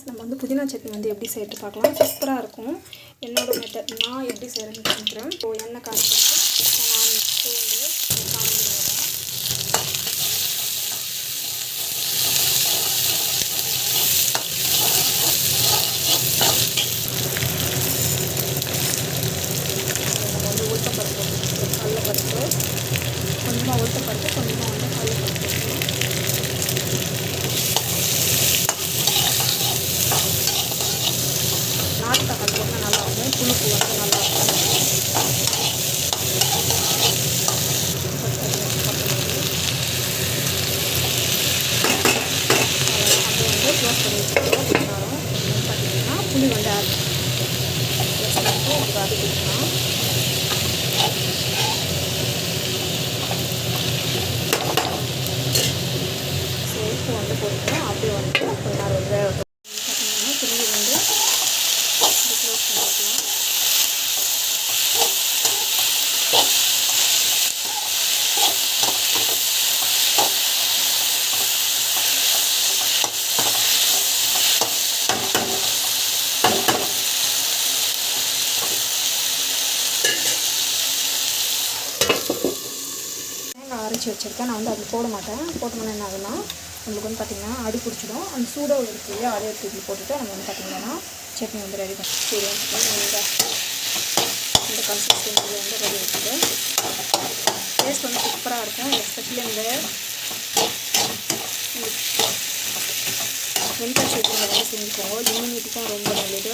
நம்ம வந்து புதினா சட்னி வந்து எப்படி செய்யறது பார்க்கலாம். சூப்பராக இருக்கும். என்னோட மெத்தட் நான் எப்படி செய்கிறேன்னு காமிக்கிறேன். ஸோ எண்ணெய் காமிச்சிட்டு உளுத்தப்பருப்பு, கடலைப்பருப்பு, கொஞ்சமாக உளுத்தப்பருப்பு, கொஞ்சமாக வந்து கடலைப்பருப்பு. நாட்டு தக்காளி போட்டால் நல்லாயிருக்கும். புளிப்பு வந்து நல்லாயிருக்கும். அப்படியே வந்து க்ளோஸ் பண்ணி வச்சுக்கிறோம். வெங்காயம் பார்த்தீங்கன்னா புளி வந்து ஆட் பண்ணிட்டு வதக்கிக்கலாம். சேர்த்து வந்து போட்டுக்கலாம். அப்படியே வந்து கொஞ்ச நேரம் வந்து பார்த்தீங்கன்னா திரும்பி வந்து க்ளோஸ் பண்ணிக்கலாம். நான் அரைச்சி வச்சுருக்கேன். நான் வந்து அதில் போட மாட்டேன். போட்டோம்னா என்ன ஆகுதுன்னா நம்மளுக்கு வந்து பார்த்திங்கன்னா அடி பிடிச்சிடும். அந்த சூடாக இருக்குது இல்லையா, அதே தூக்கி போட்டுட்டு நம்ம வந்து பார்த்திங்கன்னா சட்னி வந்து ரெடி பண்ணி சரி இந்த கன்சிஸ்டன்சியில் வந்து ரெடி வச்சுட்டு டேஸ்ட் வந்து சூப்பராக இருக்கும். எஸ்பெஷலி இந்த வின்டர் சட்னியில் வந்து செஞ்சுக்கோங்க. இம்யூனிட்டிக்கும் ரொம்ப நல்லது.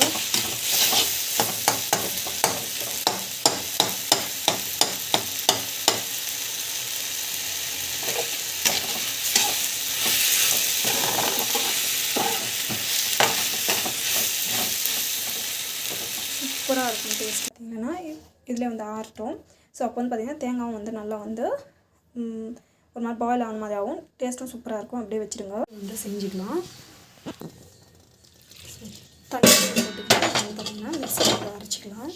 சூப்பராக இருக்கும். டேஸ்ட் பார்த்திங்கன்னா இதில் வந்து ஆறட்டும். ஸோ அப்போ வந்து பார்த்திங்கன்னா தேங்காயும் வந்து நல்லா வந்து ஒரு மாதிரி பாயில் ஆன மாதிரி ஆகும். டேஸ்ட்டும் சூப்பராக இருக்கும். அப்படியே வச்சுருங்க. வந்து செஞ்சுக்கலாம். தண்ணி போட்டுக்கிட்டு வந்து பார்த்திங்கன்னா மிக்ஸியில் அரைச்சிக்கலாம்.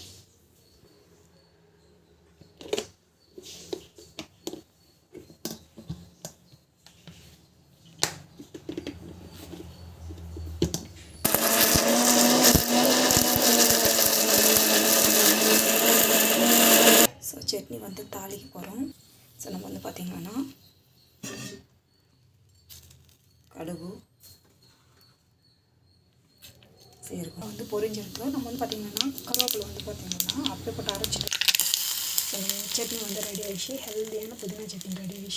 சட்னி வந்து தாளிக்க போகிறோம். ஸோ நம்ம வந்து பார்த்திங்கன்னா கடுகு சீரகம் வந்து பொரிஞ்சிருக்கோம். நம்ம வந்து பார்த்திங்கன்னா கருவேப்பிலை வந்து பார்த்திங்கன்னா அப்படியே போட்டு அரைச்சிட்டு சட்னி வந்து ரெடி ஆகிடுச்சு. ஹெல்த்தியான புதினா சட்னி ரெடி ஆகிடுச்சு.